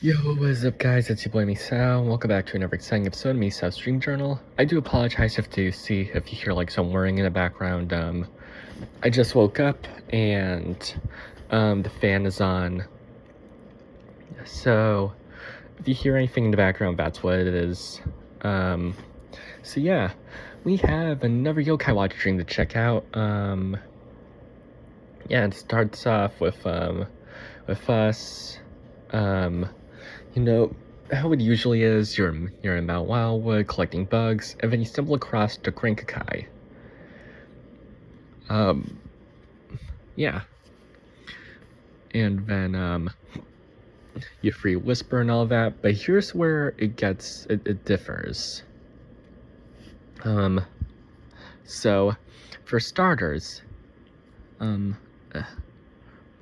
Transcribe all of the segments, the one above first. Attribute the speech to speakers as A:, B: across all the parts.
A: Yo, what's up guys, it's your boy Misao, and welcome back to another exciting episode of Misao's Dream Journal. I do apologize if you hear like some whirring in the background. I just woke up and the fan is on. So if you hear anything in the background, that's what it is. So yeah, we have another yokai watch dream to check out. Yeah, it starts off with us, you know, how it usually is, you're in Mount Wildwood collecting bugs, and then you stumble across the Crankakai. Yeah. And then, you free Whisper and all that, but here's where it differs. So, for starters, my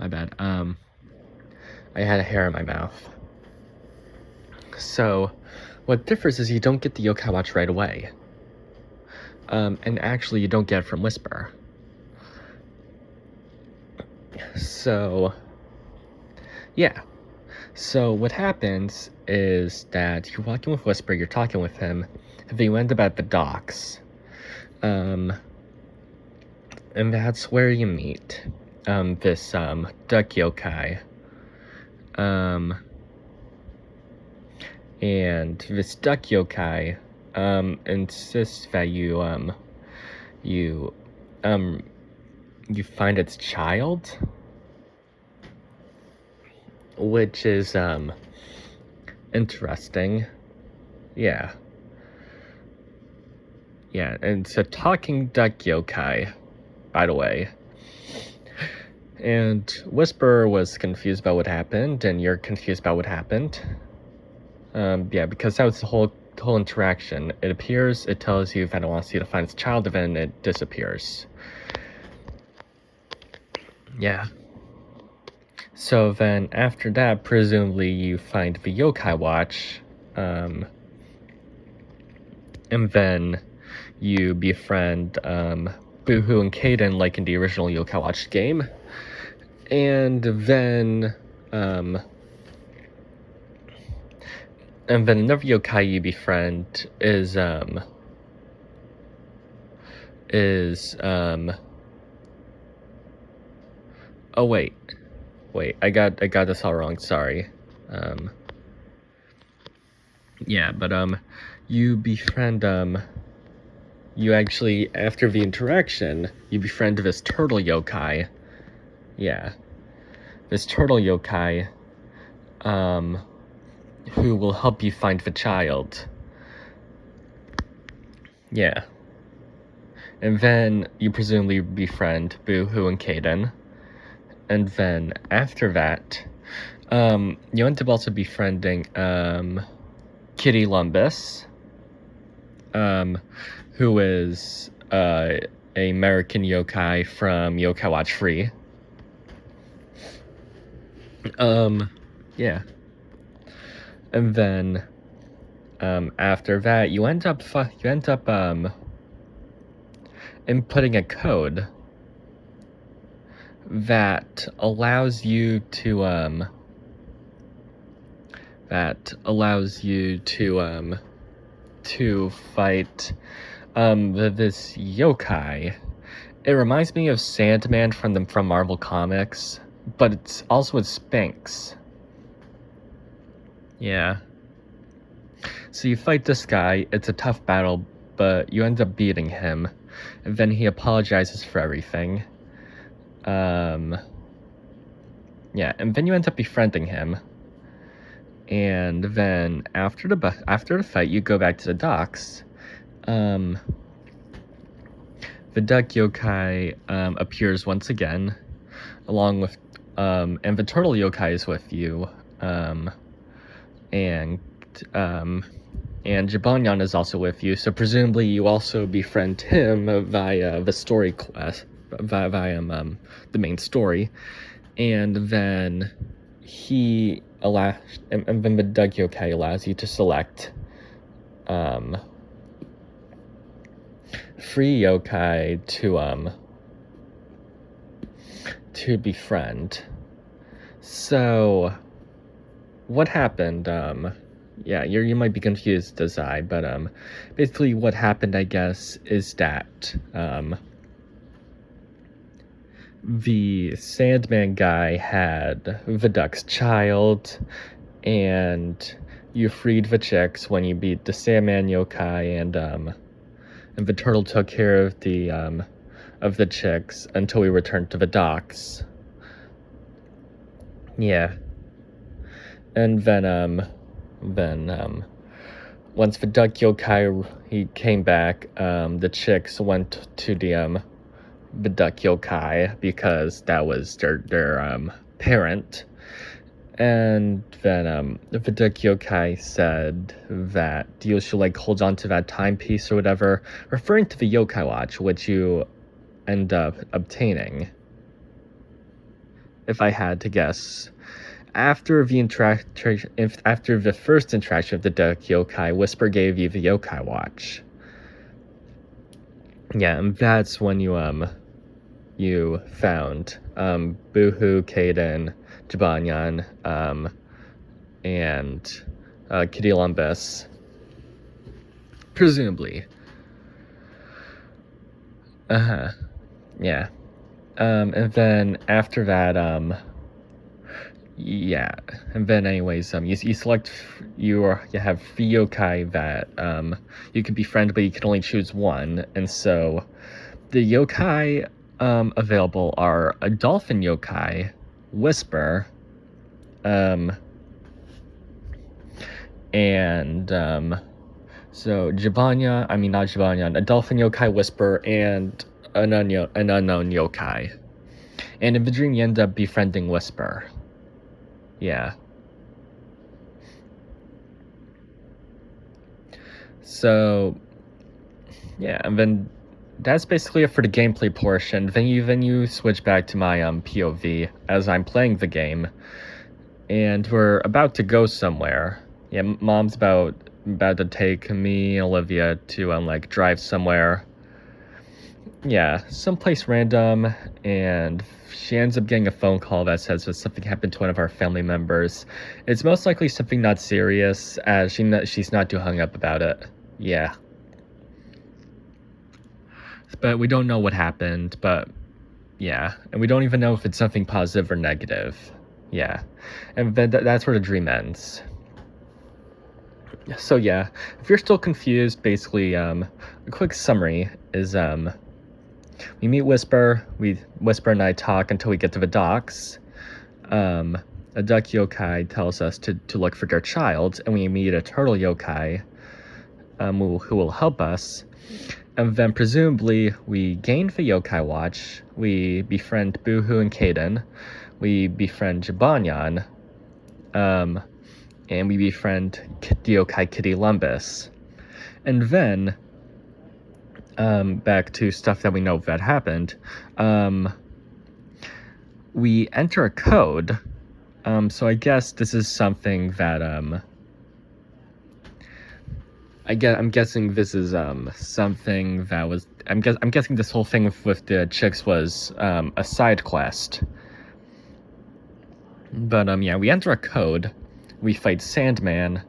A: bad, I had a hair in my mouth. So, what differs is you don't get the yokai watch right away. And actually you don't get it from Whisper. So, yeah. So what happens is that you're walking with Whisper, you're talking with him, and then you end up at the docks. And that's where you meet, this, duck yokai. And this duck yokai, insists that you find its child, which is, interesting. Yeah, and it's a talking duck yokai, by the way. And Whisper was confused about what happened, and you're confused about what happened. Yeah, because that was the whole interaction. It appears, it tells you that it wants you to find its child, and then it disappears. Yeah. So then after that, presumably you find the yokai watch, and then you befriend Boohoo and Kaden like in the original yokai watch game. And then another yokai you befriend is oh wait, I got this all wrong, sorry. Yeah, but you befriend you actually, after the interaction, you befriend this turtle yokai. Yeah, this turtle yokai who will help you find the child. Yeah. And then you presumably befriend Boohoo and Kaden. And then after that, you end up also befriending Kitty Lumbus, who is a American yokai from Yokai Watch Free. Yeah. And then after that, you end up inputting a code that allows you to fight this yokai. It reminds me of Sandman from Marvel Comics, but it's also with Sphinx. Yeah. So you fight this guy, it's a tough battle, but you end up beating him, and then he apologizes for everything. Yeah, and then you end up befriending him. And then after the fight, you go back to the docks. The duck yokai appears once again, along with and the turtle yokai is with you. And Jibanyan is also with you, so presumably you also befriend him via the story quest, via the main story, and then and then the duck yokai allows you to select free yokai to befriend. So what happened, yeah, you might be confused as I, but, basically what happened, I guess, is that, the Sandman guy had Viduk's child, and you freed the chicks when you beat the Sandman yokai, and the turtle took care of the chicks until we returned to the docks. Yeah. And then, once the duck yokai, he came back, the chicks went to the duck yokai because that was their parent. And then, the duck yokai said that you should, like, hold on to that timepiece or whatever, referring to the yokai watch, which you end up obtaining, if I had to guess. After the first interaction of the duck yokai, Whisper gave you the yokai watch. Yeah, and that's when you found Boohoo, Kaden, Jibanyan, and Kitty Lumbus, presumably. Yeah. And then after that, yeah, and then anyways, you select, you have 3 yokai that you can befriend, but you can only choose one. And so the yokai available are a dolphin yokai, Whisper, and so not Jibanyan, a dolphin yokai, Whisper, and an unknown yokai. And in the dream, you end up befriending Whisper. Yeah. So, yeah, and then that's basically it for the gameplay portion. Then you switch back to my POV as I'm playing the game, and we're about to go somewhere. Yeah, Mom's about to take me and Olivia to like drive somewhere. Yeah, someplace random, and she ends up getting a phone call that says that something happened to one of our family members. It's most likely something not serious, as she's not too hung up about it. Yeah. But we don't know what happened, but yeah. And we don't even know if it's something positive or negative. Yeah. And then that's where the dream ends. So yeah, if you're still confused, basically, a quick summary is, we meet Whisper, Whisper and I talk until we get to the docks. A duck yokai tells us to look for their child, and we meet a turtle yokai who will help us. And then presumably we gain the yokai watch, we befriend Boohoo and Kaden, we befriend Jibanyan, and we befriend the yokai Kitty Lumbus. And then, back to stuff that we know that happened, we enter a code. So I guess this is something that, I'm guessing this is something that was, I'm guessing this whole thing with the chicks was a side quest. But yeah, we enter a code, we fight Sandman,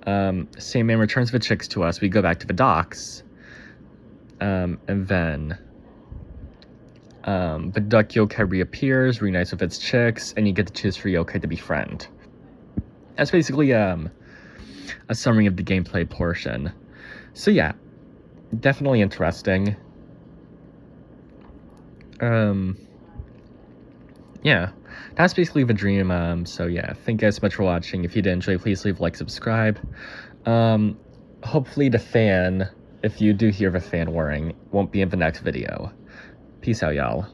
A: Sandman returns the chicks to us, we go back to the docks, and then the duck yokai reappears, reunites with its chicks, and you get to choose for yokai to befriend. That's basically a summary of the gameplay portion. So yeah, definitely interesting. Yeah, that's basically the dream. So yeah, thank you guys so much for watching. If you did enjoy, please leave a like, subscribe. Hopefully the fan, if you do hear the fan whirring, won't be in the next video. Peace out, y'all.